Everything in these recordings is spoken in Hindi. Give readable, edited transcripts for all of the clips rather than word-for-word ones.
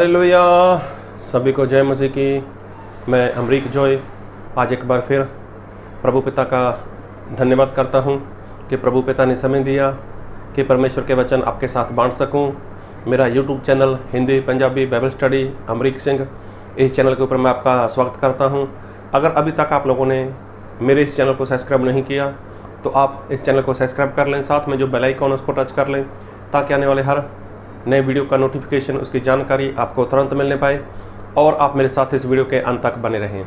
हालेलुया। सभी को जय मसीह की। मैं अमरीक जॉय आज एक बार फिर प्रभु पिता का धन्यवाद करता हूँ कि प्रभु पिता ने समय दिया कि परमेश्वर के वचन आपके साथ बांट सकूँ। मेरा YouTube channel Hindi Punjabi Bible study Amrik Singh, इस चैनल के ऊपर मैं आपका स्वागत करता हूँ। अगर अभी तक आप लोगों ने मेरे इस चैनल को सब्सक्राइब नहीं किया तो आप इस चैनल को सब्सक्राइब कर लें, साथ में जो बेल आइकन है उसको टच कर लें ताकि आने वाले हर नए वीडियो का नोटिफिकेशन, उसकी जानकारी आपको तुरंत मिलने पाए और आप मेरे साथ इस वीडियो के अंत तक बने रहें।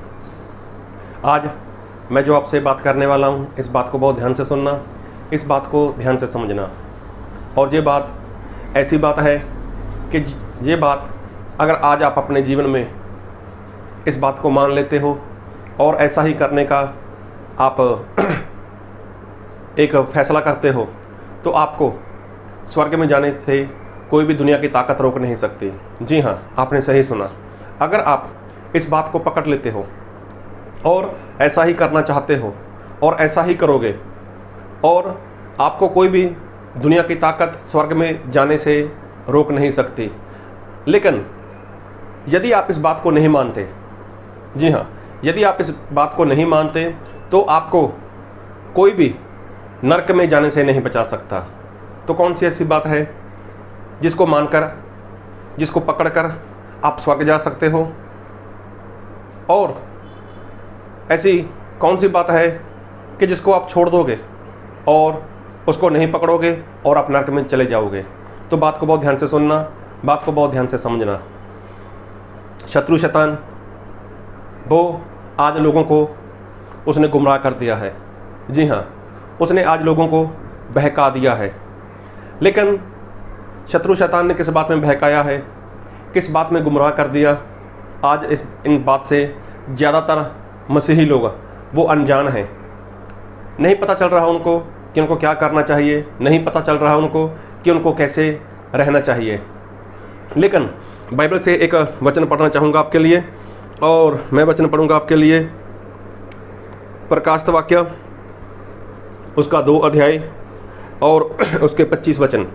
आज मैं जो आपसे बात करने वाला हूँ, इस बात को बहुत ध्यान से सुनना, इस बात को ध्यान से समझना। और ये बात ऐसी बात है कि ये बात अगर आज आप अपने जीवन में इस बात को मान लेते हो और ऐसा ही करने का आप एक फैसला करते हो तो आपको स्वर्ग में जाने से कोई भी दुनिया की ताकत रोक नहीं सकती। जी हाँ, आपने सही सुना। अगर आप इस बात को पकड़ लेते हो और ऐसा ही करना चाहते हो और ऐसा ही करोगे और आपको कोई भी दुनिया की ताकत स्वर्ग में जाने से रोक नहीं सकती। लेकिन यदि आप इस बात को नहीं मानते, जी हाँ, यदि आप इस बात को नहीं मानते तो आपको कोई भी नरक में जाने से नहीं बचा सकता। तो कौन सी ऐसी बात है जिसको मानकर, जिसको पकड़कर आप स्वर्ग जा सकते हो? और ऐसी कौन सी बात है कि जिसको आप छोड़ दोगे और उसको नहीं पकड़ोगे और आप नरक में चले जाओगे? तो बात को बहुत ध्यान से सुनना, बात को बहुत ध्यान से समझना। शत्रु शैतान वो आज लोगों को उसने गुमराह कर दिया है। जी हाँ, उसने आज लोगों को बहका दिया है। लेकिन शत्रु शैतान ने किस बात में बहकाया है, किस बात में गुमराह कर दिया? आज इन बात से ज़्यादातर मसीही लोग वो अनजान हैं। नहीं पता चल रहा उनको कि उनको क्या करना चाहिए, नहीं पता चल रहा उनको कि उनको कैसे रहना चाहिए। लेकिन बाइबल से एक वचन पढ़ना चाहूँगा आपके लिए, और मैं वचन पढ़ूँगा आपके लिए प्रकाशित वाक्य उसका 2 अध्याय और उसके 25 वचन।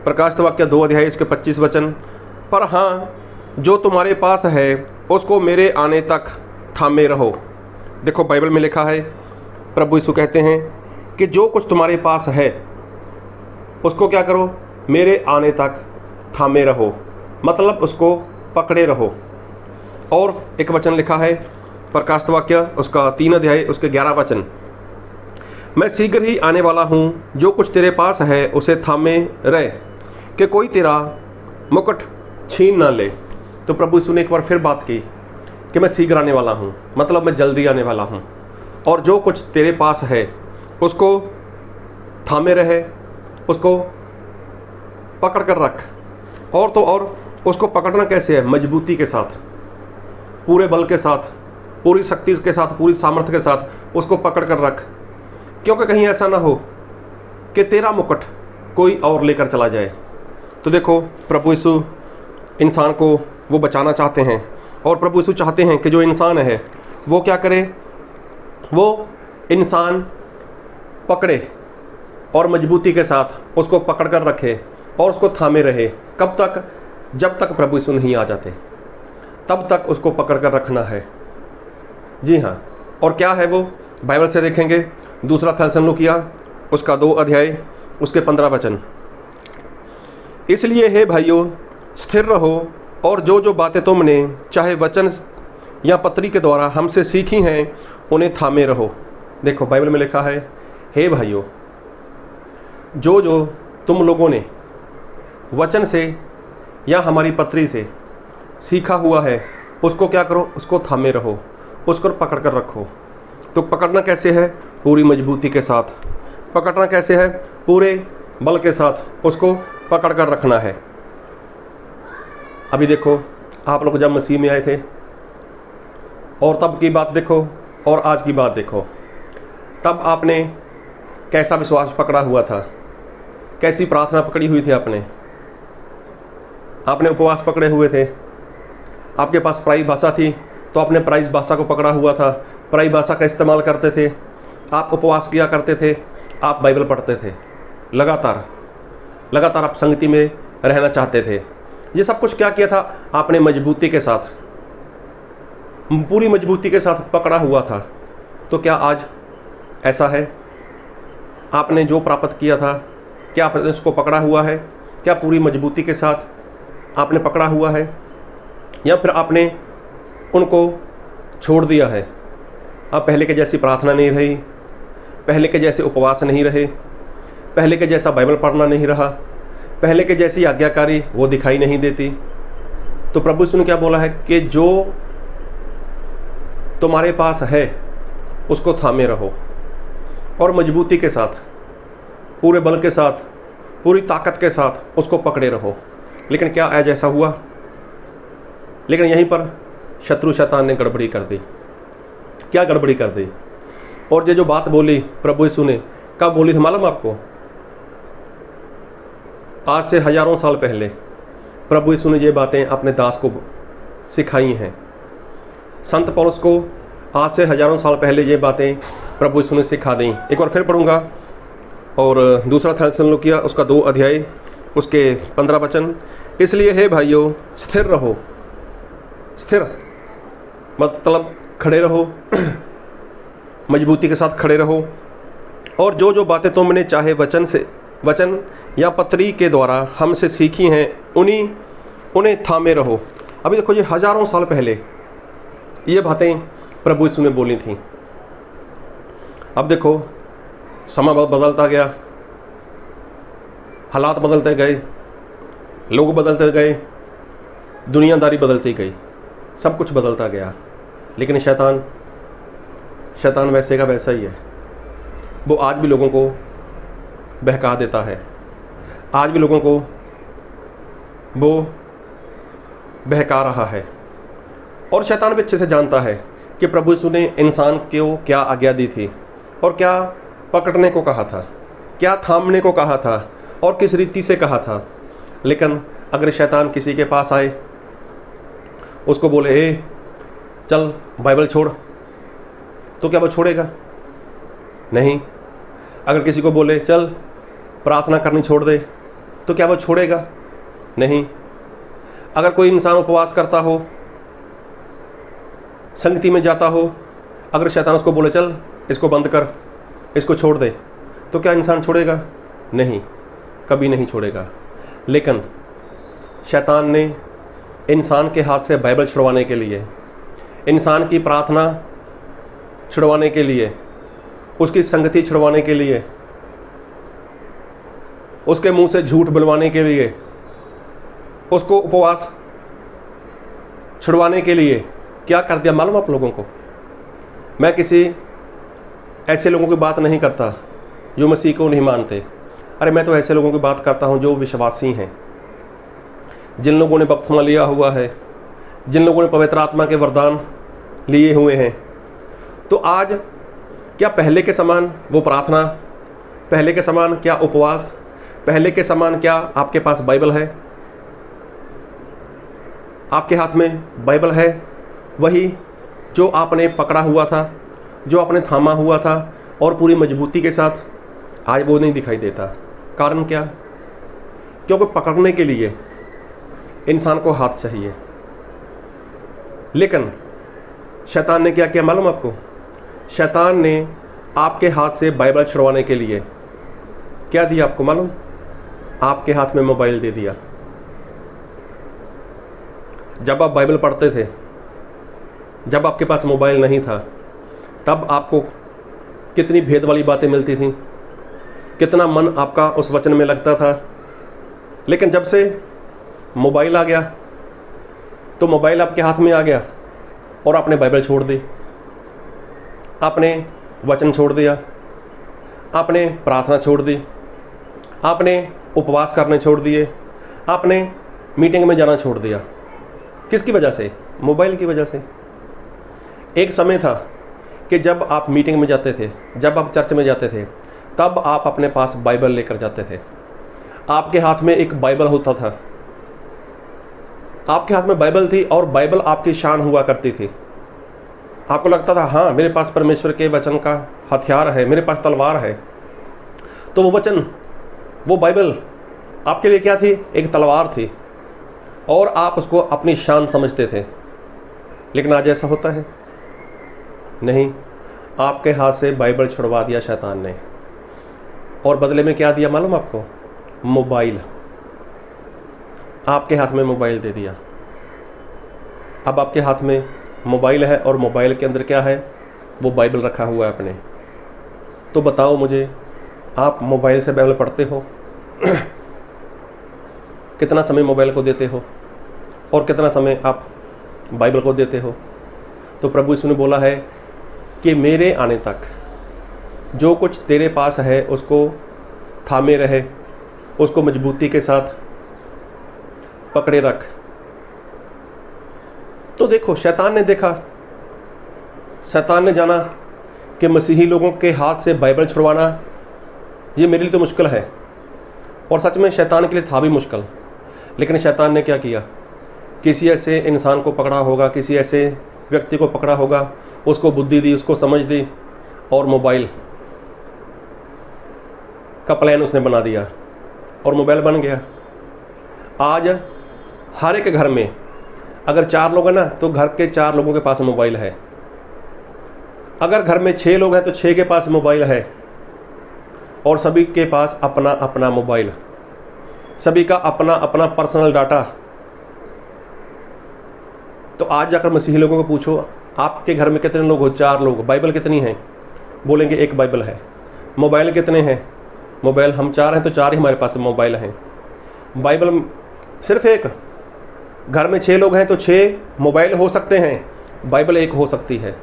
प्रकाशित वाक्य 2 अध्याय उसके 25 वचन। पर हाँ, जो तुम्हारे पास है उसको मेरे आने तक थामे रहो। देखो बाइबल में लिखा है, प्रभु यीशु कहते हैं कि जो कुछ तुम्हारे पास है उसको क्या करो? मेरे आने तक थामे रहो, मतलब उसको पकड़े रहो। और एक वचन लिखा है प्रकाशित वाक्य उसका 3 अध्याय उसके 11 वचन। मैं शीघ्र ही आने वाला हूँ, जो कुछ तेरे पास है उसे थामे रह कि कोई तेरा मुकुट छीन ना ले। तो प्रभु यीशु ने एक बार फिर बात की कि मैं शीघ्र आने वाला हूँ, मतलब मैं जल्दी आने वाला हूँ। और जो कुछ तेरे पास है उसको थामे रहे, उसको पकड़ कर रख। और तो और उसको पकड़ना कैसे है? मजबूती के साथ, पूरे बल के साथ, पूरी शक्ति के साथ, पूरी सामर्थ्य के साथ उसको पकड़ कर रख, क्योंकि कहीं ऐसा ना हो कि तेरा मुकुट कोई और लेकर चला जाए। तो देखो, प्रभु यीशु इंसान को वो बचाना चाहते हैं और प्रभु यीशु चाहते हैं कि जो इंसान है वो क्या करे? वो इंसान पकड़े और मजबूती के साथ उसको पकड़ कर रखे और उसको थामे रहे। कब तक? जब तक प्रभु यीशु नहीं आ जाते, तब तक उसको पकड़ कर रखना है। जी हाँ, और क्या है वो? बाइबल से देखेंगे, दूसरा थिस्सलुनीकियों उसका 2 अध्याय उसके 15 वचन। इसलिए हे भाइयों, स्थिर रहो और जो जो बातें तुमने चाहे वचन या पत्री के द्वारा हमसे सीखी हैं उन्हें थामे रहो। देखो बाइबल में लिखा है, हे भाइयों, जो जो तुम लोगों ने वचन से या हमारी पत्री से सीखा हुआ है उसको क्या करो? उसको थामे रहो, उसको पकड़ कर रखो। तो पकड़ना कैसे है? पूरी मजबूती के साथ। पकड़ना कैसे है? पूरे बल के साथ उसको पकड़ कर रखना है। अभी देखो, आप लोग जब मसीह में आए थे और तब की बात देखो और आज की बात देखो। तब आपने कैसा विश्वास पकड़ा हुआ था, कैसी प्रार्थना पकड़ी हुई थी आपने उपवास पकड़े हुए थे। आपके पास पराई भाषा थी तो आपने पराई भाषा को पकड़ा हुआ था, पराई भाषा का इस्तेमाल करते थे, आप उपवास किया करते थे, आप बाइबल पढ़ते थे, लगातार आप संगति में रहना चाहते थे। ये सब कुछ क्या किया था? आपने मजबूती के साथ, पूरी मजबूती के साथ पकड़ा हुआ था। तो क्या आज ऐसा है? आपने जो प्राप्त किया था, क्या आपने उसको पकड़ा हुआ है? क्या पूरी मजबूती के साथ आपने पकड़ा हुआ है, या फिर आपने उनको छोड़ दिया है? अब पहले के जैसी प्रार्थना नहीं रही, पहले के जैसे उपवास नहीं रहे, पहले के जैसा बाइबल पढ़ना नहीं रहा, पहले के जैसी आज्ञाकारी वो दिखाई नहीं देती। तो प्रभु यीशु ने क्या बोला है कि जो तुम्हारे पास है उसको थामे रहो और मजबूती के साथ, पूरे बल के साथ, पूरी ताकत के साथ उसको पकड़े रहो। लेकिन क्या आज ऐसा हुआ? लेकिन यहीं पर शत्रु शैतान ने गड़बड़ी कर दी। क्या गड़बड़ी कर दी? और ये जो बात बोली प्रभु यीशु ने, कब बोली थी मालूम आपको? आज से हजारों साल पहले प्रभु यीशु ने ये बातें अपने दास को सिखाई हैं। संत पौलुस को आज से हजारों साल पहले ये बातें प्रभु यीशु ने सिखा दी। एक बार फिर पढ़ूंगा, और दूसरा थिस्सलुनीकियों उसका 2 अध्याय उसके 15 वचन। इसलिए हे भाइयों, स्थिर रहो। स्थिर मतलब खड़े रहो, मजबूती के साथ खड़े रहो, और जो जो बातें तुमने चाहे वचन या पत्री के द्वारा हमसे सीखी हैं उन्हें थामे रहो। अभी देखो, ये हजारों साल पहले ये बातें प्रभु यीशु ने बोली थी। अब देखो, समय बदलता गया, हालात बदलते गए, लोग बदलते गए, दुनियादारी बदलती गई, सब कुछ बदलता गया। लेकिन शैतान वैसे का वैसा ही है। वो आज भी लोगों को बहका देता है, आज भी लोगों को वो बहका रहा है। और शैतान भी अच्छे से जानता है कि प्रभु यीशु ने इंसान को क्या आज्ञा दी थी, और क्या पकड़ने को कहा था, क्या थामने को कहा था, और किस रीति से कहा था। लेकिन अगर शैतान किसी के पास आए, उसको बोले ए चल बाइबल छोड़, तो क्या वो छोड़ेगा? नहीं। अगर किसी को बोले चल प्रार्थना करनी छोड़ दे, तो क्या वो छोड़ेगा? नहीं। अगर कोई इंसान उपवास करता हो, संगति में जाता हो, अगर शैतान उसको बोले चल इसको बंद कर, इसको छोड़ दे, तो क्या इंसान छोड़ेगा? नहीं, कभी नहीं छोड़ेगा। लेकिन शैतान ने इंसान के हाथ से बाइबल छुड़वाने के लिए, इंसान की प्रार्थना छुड़वाने के लिए, उसकी संगति छुड़वाने के लिए, उसके मुंह से झूठ बुलवाने के लिए, उसको उपवास छुड़वाने के लिए क्या कर दिया मालूम आप लोगों को? मैं किसी ऐसे लोगों की बात नहीं करता जो मसीह को नहीं मानते। अरे मैं तो ऐसे लोगों की बात करता हूं जो विश्वासी हैं, जिन लोगों ने बपतिस्मा लिया हुआ है, जिन लोगों ने पवित्र आत्मा के वरदान लिए हुए हैं। तो आज क्या पहले के समान वो प्रार्थना, पहले के समान क्या उपवास, पहले के समान क्या आपके पास बाइबल है? आपके हाथ में बाइबल है, वही जो आपने पकड़ा हुआ था, जो आपने थामा हुआ था, और पूरी मजबूती के साथ, आज वो नहीं दिखाई देता। कारण क्या? क्योंकि पकड़ने के लिए इंसान को हाथ चाहिए। लेकिन शैतान ने क्या किया मालूम आपको? शैतान ने आपके हाथ से बाइबल छुड़वाने के लिए क्या दिया आपको मालूम? आपके हाथ में मोबाइल दे दिया। जब आप बाइबल पढ़ते थे, जब आपके पास मोबाइल नहीं था, तब आपको कितनी भेद वाली बातें मिलती थी, कितना मन आपका उस वचन में लगता था। लेकिन जब से मोबाइल आ गया, तो मोबाइल आपके हाथ में आ गया और आपने बाइबल छोड़ दी, आपने वचन छोड़ दिया, आपने प्रार्थना छोड़ दी, आपने उपवास करने छोड़ दिए, आपने मीटिंग में जाना छोड़ दिया। किसकी वजह से? मोबाइल की वजह से। एक समय था कि जब आप मीटिंग में जाते थे, जब आप चर्च में जाते थे, तब आप अपने पास बाइबल लेकर जाते थे। आपके हाथ में एक बाइबल होता था, आपके हाथ में बाइबल थी, और बाइबल आपकी शान हुआ करती थी। आपको लगता था हाँ मेरे पास परमेश्वर के वचन का हथियार है, मेरे पास तलवार है। तो वो वचन, वो बाइबल आपके लिए क्या थी? एक तलवार थी। और आप उसको अपनी शान समझते थे। लेकिन आज ऐसा होता है नहीं। आपके हाथ से बाइबल छुड़वा दिया शैतान ने, और बदले में क्या दिया मालूम आपको? मोबाइल। आपके हाथ में मोबाइल दे दिया। अब आपके हाथ में मोबाइल है और मोबाइल के अंदर क्या है? वो बाइबल रखा हुआ है अपने। तो बताओ मुझे, आप मोबाइल से बाइबल पढ़ते हो? कितना समय मोबाइल को देते हो और कितना समय आप बाइबल को देते हो? तो प्रभु यीशु ने बोला है कि मेरे आने तक जो कुछ तेरे पास है उसको थामे रहे, उसको मजबूती के साथ पकड़े रख। तो देखो, शैतान ने देखा, शैतान ने जाना कि मसीही लोगों के हाथ से बाइबल छुड़वाना ये मेरे लिए तो मुश्किल है, और सच में शैतान के लिए था भी मुश्किल। लेकिन शैतान ने क्या किया? किसी ऐसे इंसान को पकड़ा होगा, किसी ऐसे व्यक्ति को पकड़ा होगा, उसको बुद्धि दी, उसको समझ दी, और मोबाइल का प्लान उसने बना दिया और मोबाइल बन गया। आज हर एक घर में अगर 4 लोग हैं ना, तो घर के 4 लोगों के पास मोबाइल है। अगर घर में 6 लोग हैं तो 6 के पास मोबाइल है, और सभी के पास अपना अपना मोबाइल, सभी का अपना अपना पर्सनल डाटा। तो आज जाकर मसीही लोगों को पूछो, आपके घर में कितने लोग हो? 4 लोग। बाइबल कितनी है? बोलेंगे 1 बाइबल है। मोबाइल कितने हैं? मोबाइल हम 4 हैं तो 4 ही हमारे पास मोबाइल हैं। बाइबल सिर्फ 1। घर में 6 लोग हैं तो 6 मोबाइल हो सकते हैं, बाइबल 1 हो सकती है।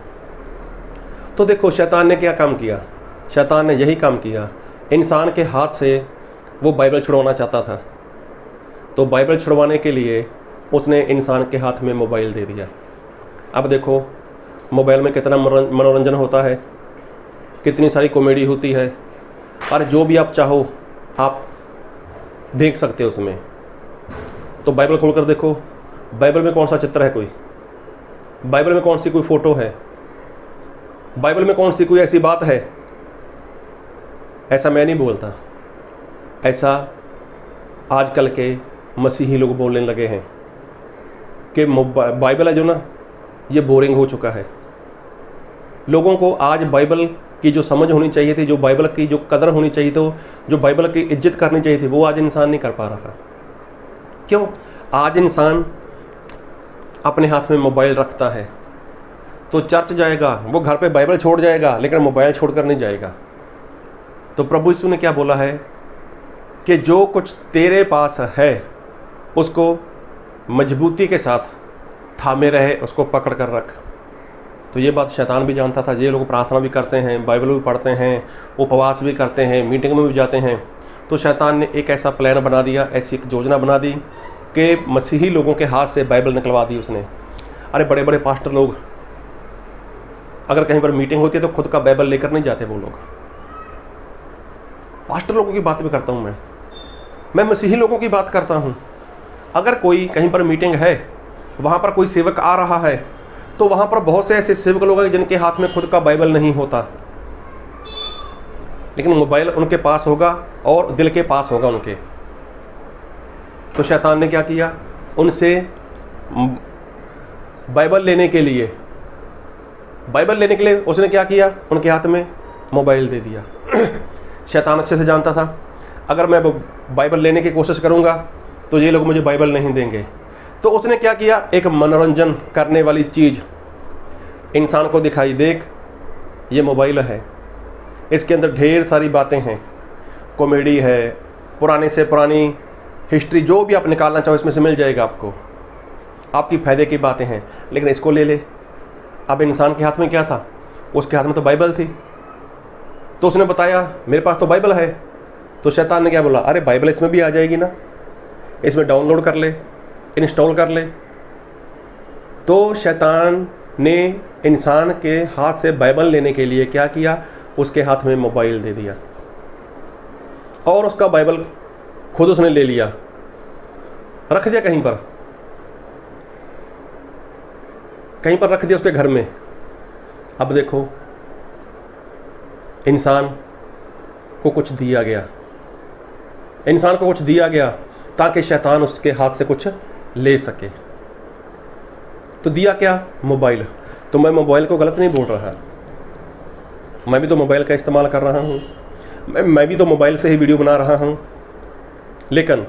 तो देखो, शैतान ने क्या काम किया? शैतान ने यही काम किया, इंसान के हाथ से वो बाइबल छुड़वाना चाहता था। तो बाइबल छुड़वाने के लिए उसने इंसान के हाथ में मोबाइल दे दिया। अब देखो, मोबाइल में कितना मनोरंजन होता है, कितनी सारी कॉमेडी होती है, और जो भी आप चाहो आप देख सकते हो उसमें। तो बाइबल खोलकर देखो, बाइबल में कौन सा चित्र है? कोई बाइबल में कौन सी कोई फोटो है? बाइबल में कौन सी कोई ऐसी बात है? ऐसा मैं नहीं बोलता, ऐसा आजकल के मसीही लोग बोलने लगे हैं कि बाइबल है जो ना, ये बोरिंग हो चुका है। लोगों को आज बाइबल की जो समझ होनी चाहिए थी, जो बाइबल की जो कदर होनी चाहिए थी, जो बाइबल की इज्जत करनी चाहिए थी, वो आज इंसान नहीं कर पा रहा। क्यों? आज इंसान अपने हाथ में मोबाइल रखता है तो चर्च जाएगा, वो घर पे बाइबल छोड़ जाएगा, लेकिन मोबाइल छोड़कर नहीं जाएगा। तो प्रभु यीशु ने क्या बोला है कि जो कुछ तेरे पास है उसको मजबूती के साथ थामे रहे, उसको पकड़ कर रख। तो ये बात शैतान भी जानता था। ये लोग प्रार्थना भी करते हैं, बाइबल भी पढ़ते हैं, उपवास भी करते हैं, मीटिंग में भी जाते हैं। तो शैतान ने एक ऐसा प्लान बना दिया, ऐसी एक योजना बना दी कि मसीही लोगों के हाथ से बाइबल निकलवा दी उसने। अरे बड़े बड़े पास्टर लोग, अगर कहीं पर मीटिंग होती है तो खुद का बाइबल लेकर नहीं जाते वो लोग। पास्टर लोगों की बात भी करता हूँ मैं मसीही लोगों की बात करता हूँ। अगर कोई कहीं पर मीटिंग है, वहाँ पर कोई सेवक आ रहा है, तो वहाँ पर बहुत से ऐसे सेवक लोग हैं जिनके हाथ में खुद का बाइबल नहीं होता, लेकिन मोबाइल उनके पास होगा और दिल के पास होगा उनके। तो शैतान ने क्या किया? उनसे बाइबल लेने के लिए उसने क्या किया? उनके हाथ में मोबाइल दे दिया। शैतान अच्छे से जानता था, अगर मैं बाइबल लेने की कोशिश करूंगा तो ये लोग मुझे बाइबल नहीं देंगे। तो उसने क्या किया? एक मनोरंजन करने वाली चीज़ इंसान को दिखाई। देख, ये मोबाइल है, इसके अंदर ढेर सारी बातें हैं, कॉमेडी है, पुराने से पुरानी हिस्ट्री, जो भी आप निकालना चाहो इसमें से मिल जाएगा आपको, आपकी फ़ायदे की बातें हैं, लेकिन इसको ले ले। अब इंसान के हाथ में क्या था? उसके हाथ में तो बाइबल थी। तो उसने बताया मेरे पास तो बाइबल है। तो शैतान ने क्या बोला? अरे बाइबल इसमें भी आ जाएगी ना, इसमें डाउनलोड कर ले, इंस्टॉल कर ले। तो शैतान ने इंसान के हाथ से बाइबल लेने के लिए क्या किया? उसके हाथ में मोबाइल दे दिया, और उसका बाइबल खुद उसने ले लिया, रख दिया कहीं पर रख दिया उसके घर में। अब देखो, इंसान को कुछ दिया गया ताकि शैतान उसके हाथ से कुछ ले सके। तो दिया क्या? मोबाइल। तो मैं मोबाइल को गलत नहीं बोल रहा, मैं भी तो मोबाइल का इस्तेमाल कर रहा हूँ, मैं भी तो मोबाइल से ही वीडियो बना रहा हूँ। लेकिन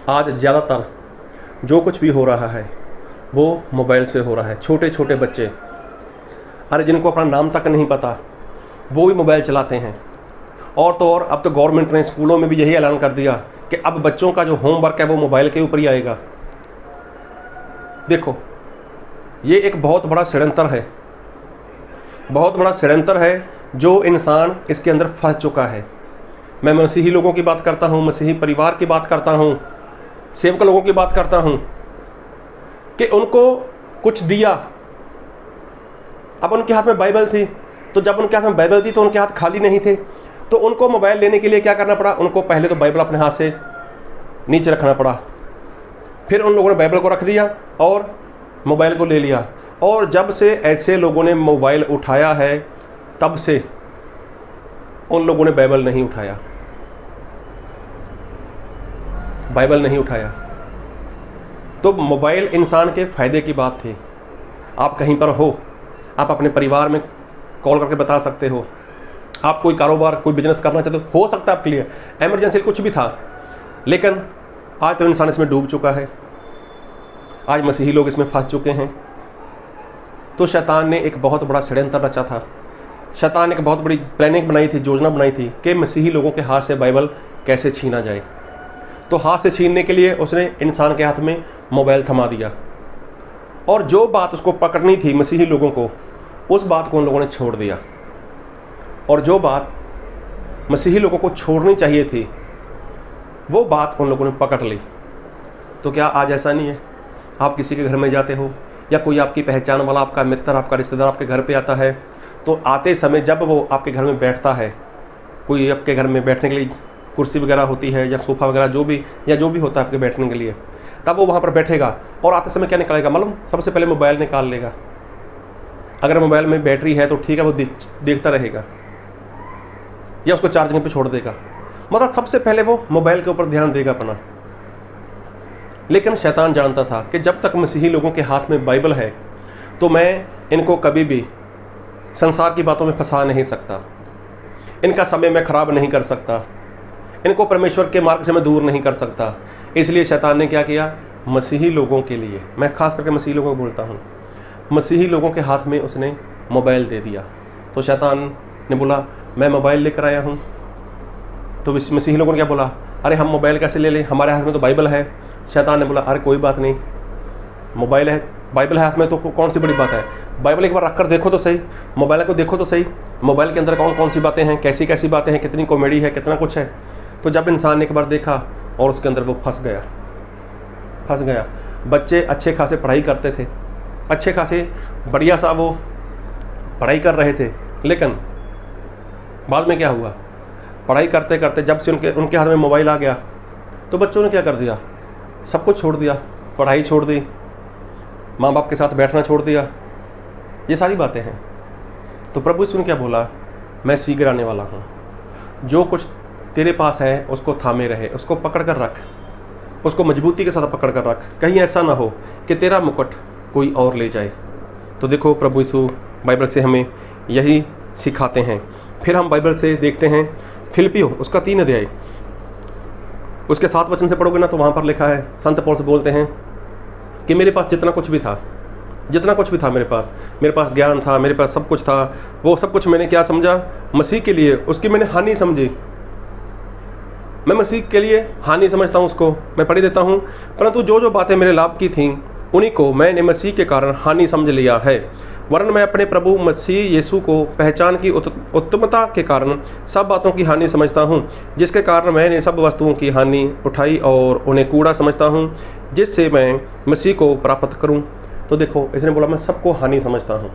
आज ज़्यादातर जो कुछ भी हो रहा है वो मोबाइल से हो रहा है। छोटे छोटे बच्चे, अरे जिनको अपना नाम तक नहीं पता, वो भी मोबाइल चलाते हैं। और तो और अब तो गवर्नमेंट ने स्कूलों में भी यही ऐलान कर दिया कि अब बच्चों का जो होमवर्क है वो मोबाइल के ऊपर ही आएगा। देखो, ये एक बहुत बड़ा षड्यंत्र है, बहुत बड़ा षड्यंत्र है जो इंसान इसके अंदर फंस चुका है। मैं मसीही लोगों की बात करता हूँ, मसीही परिवार की बात करता हूँ, सेवक लोगों की बात करता हूँ कि उनको कुछ दिया। अब उनके हाथ में बाइबल थी, तो जब उनके हाथ में बाइबल थी तो उनके हाथ खाली नहीं थे, तो उनको मोबाइल लेने के लिए क्या करना पड़ा? उनको पहले तो बाइबल अपने हाथ से नीचे रखना पड़ा, फिर उन लोगों ने बाइबल को रख दिया और मोबाइल को ले लिया। और जब से ऐसे लोगों ने मोबाइल उठाया है तब से उन लोगों ने बाइबल नहीं उठाया, बाइबल नहीं उठाया। तो मोबाइल इंसान के फ़ायदे की बात थी। आप कहीं पर हो, आप अपने परिवार में कॉल करके बता सकते हो, आप कोई कारोबार, कोई बिजनेस करना चाहते हो सकता है आपके लिए एमरजेंसी कुछ भी था। लेकिन आज तो इंसान इसमें डूब चुका है, आज मसीही लोग इसमें फंस चुके हैं। तो शैतान ने एक बहुत बड़ा षड्यंत्र रचा था, शैतान ने एक बहुत बड़ी प्लानिंग बनाई थी, योजना बनाई थी कि मसीही लोगों के हाथ से बाइबल कैसे छीना जाए। तो हाथ से छीनने के लिए उसने इंसान के हाथ में मोबाइल थमा दिया, और जो बात उसको पकड़नी थी मसीही लोगों को, उस बात को उन लोगों ने छोड़ दिया, और जो बात मसीही लोगों को छोड़नी चाहिए थी वो बात उन लोगों ने पकड़ ली। तो क्या आज ऐसा नहीं है? आप किसी के घर में जाते हो या कोई आपकी पहचान वाला, आपका मित्र, आपका रिश्तेदार आपके घर पे आता है, तो आते समय जब वो आपके घर में बैठता है, कोई आपके घर में बैठने के लिए कुर्सी वगैरह होती है या सोफ़ा वगैरह जो भी होता है आपके बैठने के लिए, तब वो वहाँ पर बैठेगा और आते समय क्या निकालेगा? मालूम, सबसे पहले मोबाइल निकाल लेगा। अगर मोबाइल में बैटरी है तो ठीक है, वो देखता रहेगा या उसको चार्जिंग पे छोड़ देगा, मतलब सबसे पहले वो मोबाइल के ऊपर ध्यान देगा अपना। लेकिन शैतान जानता था कि जब तक मसीही लोगों के हाथ में बाइबल है तो मैं इनको कभी भी संसार की बातों में फंसा नहीं सकता, इनका समय मैं ख़राब नहीं कर सकता, इनको परमेश्वर के मार्ग से मैं दूर नहीं कर सकता। इसलिए शैतान ने क्या किया? मसीही लोगों के लिए, मैं खास करके मसीही लोगों को बोलता हूँ, मसीही लोगों के हाथ में उसने मोबाइल दे दिया। तो शैतान ने बोला मैं मोबाइल लेकर आया हूँ। तो मसीही लोगों ने क्या बोला? अरे हम मोबाइल कैसे ले लें, हमारे हाथ में तो बाइबल है। शैतान ने बोला अरे कोई बात नहीं, मोबाइल है, बाइबल है हाथ में तो कौन सी बड़ी बात है, बाइबल एक बार रख कर देखो तो सही, मोबाइल को देखो तो सही, मोबाइल के अंदर कौन कौन सी बातें हैं, कैसी कैसी बातें हैं, कितनी कॉमेडी है, कितना कुछ है। तो जब इंसान ने एक बार देखा और उसके अंदर वो फंस गया। बच्चे अच्छे खासे पढ़ाई करते थे, अच्छे खासे बढ़िया सा वो पढ़ाई कर रहे थे, लेकिन बाद में क्या हुआ? पढ़ाई करते करते जब से उनके हाथ में मोबाइल आ गया तो बच्चों ने क्या कर दिया? सब कुछ छोड़ दिया, पढ़ाई छोड़ दी, माँ बाप के साथ बैठना छोड़ दिया, ये सारी बातें हैं। तो प्रभु यीशु ने क्या बोला? मैं शीघ्र आने वाला हूँ, जो कुछ तेरे पास है उसको थामे रहे, उसको पकड़ कर रख, उसको मजबूती के साथ पकड़ कर रख, कहीं ऐसा ना हो कि तेरा मुकुट कोई और ले जाए। तो देखो प्रभु यीशु बाइबल से हमें यही सिखाते हैं। फिर हम बाइबल से देखते हैं फिलिप्पियों उसका 3 अध्याय, उसके 7 वचन से पढ़ोगे ना तो वहाँ पर लिखा है, संत पौलुस से बोलते हैं कि मेरे पास जितना कुछ भी था मेरे पास ज्ञान था, मेरे पास सब कुछ था, वो सब कुछ मैंने क्या समझा? मसीह के लिए उसकी मैंने हानि समझी। मैं मसीह के लिए हानि समझता हूँ उसको, मैं पढ़ी देता हूँ, परंतु जो बातें मेरे लाभ की थीं उन्हीं को मैंने मसीह के कारण हानि समझ लिया है। वरन मैं अपने प्रभु मसीह यीशु को पहचान की उत्तमता के कारण सब बातों की हानि समझता हूँ, जिसके कारण मैंने सब वस्तुओं की हानि उठाई और उन्हें कूड़ा समझता हूँ, जिससे मैं मसीह को प्राप्त करूँ। तो देखो इसने बोला मैं सबको हानि समझता हूँ।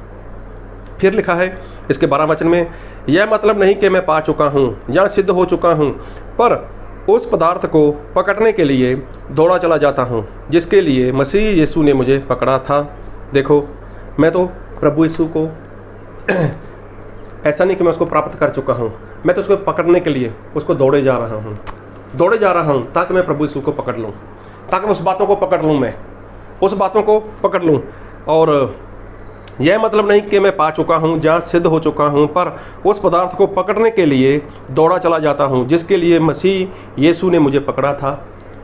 फिर लिखा है इसके 12 वचन में, यह मतलब नहीं कि मैं पा चुका हूँ या सिद्ध हो चुका हूँ, पर उस पदार्थ को पकड़ने के लिए दौड़ा चला जाता हूँ जिसके लिए मसीह यीशु ने मुझे पकड़ा था। देखो मैं तो प्रभु यीशु को ऐसा नहीं कि मैं उसको प्राप्त कर चुका हूँ, मैं तो उसको पकड़ने के लिए उसको दौड़े जा रहा हूँ ताकि मैं प्रभु यीशु को पकड़ लूँ। ताकि उस बातों को पकड़ लूँ, मैं उस बातों को पकड़ लूँ। और यह मतलब नहीं कि मैं पा चुका हूँ, जहाँ सिद्ध हो चुका हूँ, पर उस पदार्थ को पकड़ने के लिए दौड़ा चला जाता हूँ जिसके लिए मसीह यीशु ने मुझे पकड़ा था।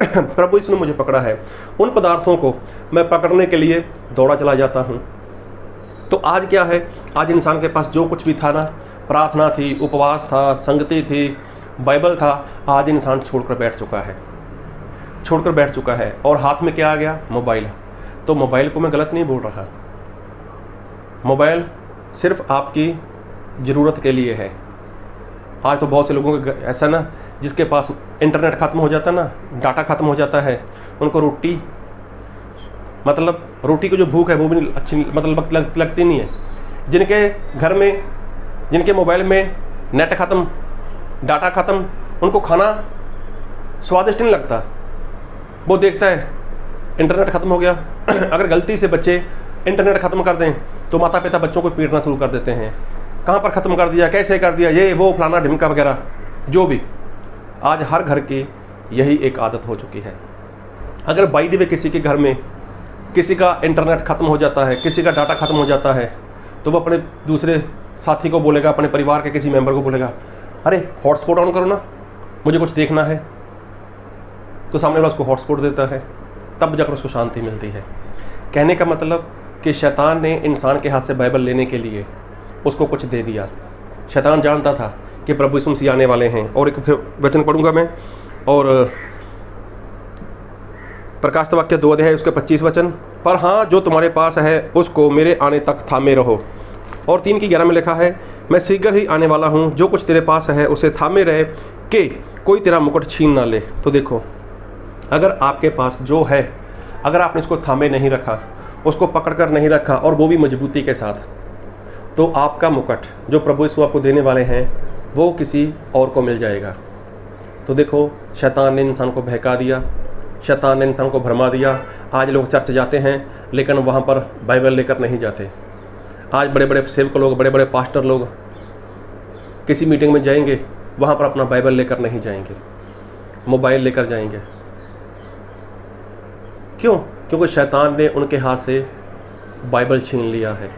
प्रभु यीशु ने मुझे पकड़ा है, उन पदार्थों को मैं पकड़ने के लिए दौड़ा चला जाता हूँ। तो आज क्या है, आज इंसान के पास जो कुछ भी था ना, प्रार्थना थी, उपवास था, संगति थी, बाइबल था, आज इंसान छोड़कर बैठ चुका है और हाथ में क्या आ गया, मोबाइल। तो मोबाइल को मैं गलत नहीं बोल रहा, मोबाइल सिर्फ आपकी ज़रूरत के लिए है। आज तो बहुत से लोगों के ऐसा ना, जिसके पास इंटरनेट ख़त्म हो जाता है ना, डाटा ख़त्म हो जाता है, उनको रोटी की जो भूख है वो भी अच्छी लगती नहीं है। जिनके घर में, जिनके मोबाइल में नेट ख़त्म, डाटा ख़त्म, उनको खाना स्वादिष्ट नहीं लगता। वो देखता है इंटरनेट ख़त्म हो गया। अगर गलती से बच्चे इंटरनेट ख़त्म कर दें तो माता पिता बच्चों को पीटना शुरू कर देते हैं, कहाँ पर ख़त्म कर दिया, कैसे कर दिया, ये वो फलाना ढिमका वगैरह जो भी। आज हर घर की यही एक आदत हो चुकी है। अगर बाई द वे किसी के घर में किसी का इंटरनेट ख़त्म हो जाता है, किसी का डाटा ख़त्म हो जाता है, तो वो अपने दूसरे साथी को बोलेगा, अपने परिवार के किसी मेंबर को बोलेगा, अरे हॉटस्पॉट ऑन करो ना, मुझे कुछ देखना है। तो सामने वाला उसको हॉटस्पॉट देता है, तब जाकर उसको शांति मिलती है। कहने का मतलब कि शैतान ने इंसान के हाथ से बाइबल लेने के लिए उसको कुछ दे दिया। शैतान जानता था कि प्रभु यीशु मसीह आने वाले हैं। और एक फिर वचन पढ़ूंगा मैं, और प्रकाशित वाक्य 2 अध्याय उसके 25 वचन, पर हाँ जो तुम्हारे पास है उसको मेरे आने तक थामे रहो। और 3:11 में लिखा है, मैं शीघ्र ही आने वाला हूँ, जो कुछ तेरे पास है उसे थामे रहे कि कोई तेरा मुकुट छीन ना ले। तो देखो, अगर आपके पास जो है, अगर आपने इसको थामे नहीं रखा, उसको पकड़ कर नहीं रखा, और वो भी मजबूती के साथ, तो आपका मुकुट जो प्रभु यीशु आपको देने वाले हैं वो किसी और को मिल जाएगा। तो देखो, शैतान ने इंसान को बहका दिया, शैतान ने इंसान को भरमा दिया। आज लोग चर्च जाते हैं लेकिन वहाँ पर बाइबल लेकर नहीं जाते। आज बड़े बड़े सेवक लोग, बड़े बड़े पास्टर लोग किसी मीटिंग में जाएंगे, वहाँ पर अपना बाइबल लेकर नहीं जाएंगे, मोबाइल लेकर जाएंगे। क्यों? क्योंकि शैतान ने उनके हाथ से बाइबल छीन लिया है,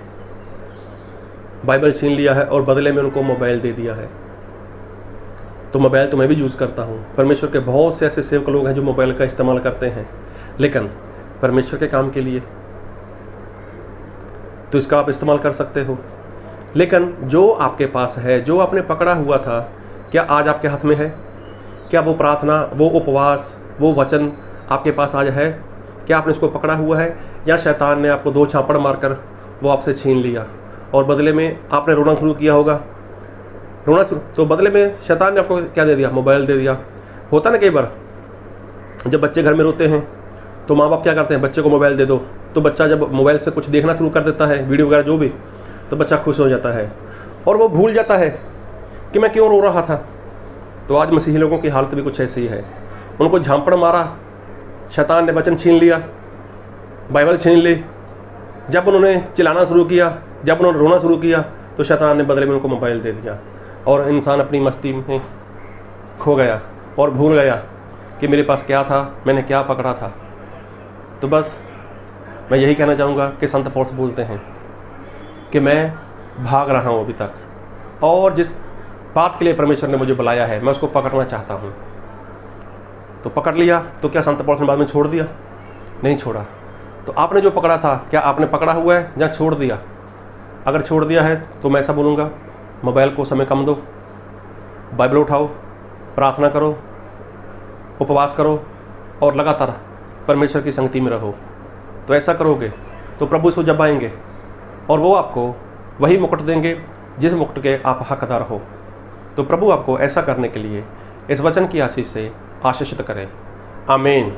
बाइबल छीन लिया है और बदले में उनको मोबाइल दे दिया है। तो मोबाइल तो मैं भी यूज़ करता हूँ। परमेश्वर के बहुत से ऐसे सेवक लोग हैं जो मोबाइल का इस्तेमाल करते हैं, लेकिन परमेश्वर के काम के लिए, तो इसका आप इस्तेमाल कर सकते हो। लेकिन जो आपके पास है, जो आपने पकड़ा हुआ था, क्या आज आपके हाथ में है? क्या वो प्रार्थना, वो उपवास, वो वचन आपके पास आज है? क्या आपने इसको पकड़ा हुआ है, या शैतान ने आपको 2 झापड़ मारकर वो आपसे छीन लिया और बदले में आपने रोना शुरू किया होगा? तो बदले में शैतान ने आपको क्या दे दिया? मोबाइल दे दिया। होता ना कई बार जब बच्चे घर में रोते हैं तो माँ बाप क्या करते हैं, बच्चे को मोबाइल दे दो। तो बच्चा जब मोबाइल से कुछ देखना शुरू कर देता है, वीडियो वगैरह जो भी, तो बच्चा खुश हो जाता है और वो भूल जाता है कि मैं क्यों रो रहा था। तो आज मसीही लोगों की हालत भी कुछ ऐसी ही है। उनको झांपड़ मारा, शैतान ने वचन छीन लिया, बाइबल छीन ली। जब उन्होंने चिल्लाना शुरू किया, जब उन्होंने रोना शुरू किया, तो शैतान ने बदले में उनको मोबाइल दे दिया और इंसान अपनी मस्ती में खो गया और भूल गया कि मेरे पास क्या था, मैंने क्या पकड़ा था। तो बस मैं यही कहना चाहूँगा कि संत पौलुस बोलते हैं कि मैं भाग रहा हूँ अभी तक, और जिस बात के लिए परमेश्वर ने मुझे बुलाया है मैं उसको पकड़ना चाहता हूँ। तो पकड़ लिया, तो क्या संत पौलुस ने बाद में छोड़ दिया? नहीं छोड़ा। तो आपने जो पकड़ा था, क्या आपने पकड़ा हुआ है या छोड़ दिया? अगर छोड़ दिया है तो मैं ऐसा बोलूँगा, मोबाइल को समय कम दो, बाइबल उठाओ, प्रार्थना करो, उपवास करो और लगातार परमेश्वर की संगति में रहो। तो ऐसा करोगे तो प्रभु यीशु जब आएंगे और वो आपको वही मुकुट देंगे जिस मुकुट के आप हकदार हो। तो प्रभु आपको ऐसा करने के लिए इस वचन की आशीष से आशीषित करें। आमीन।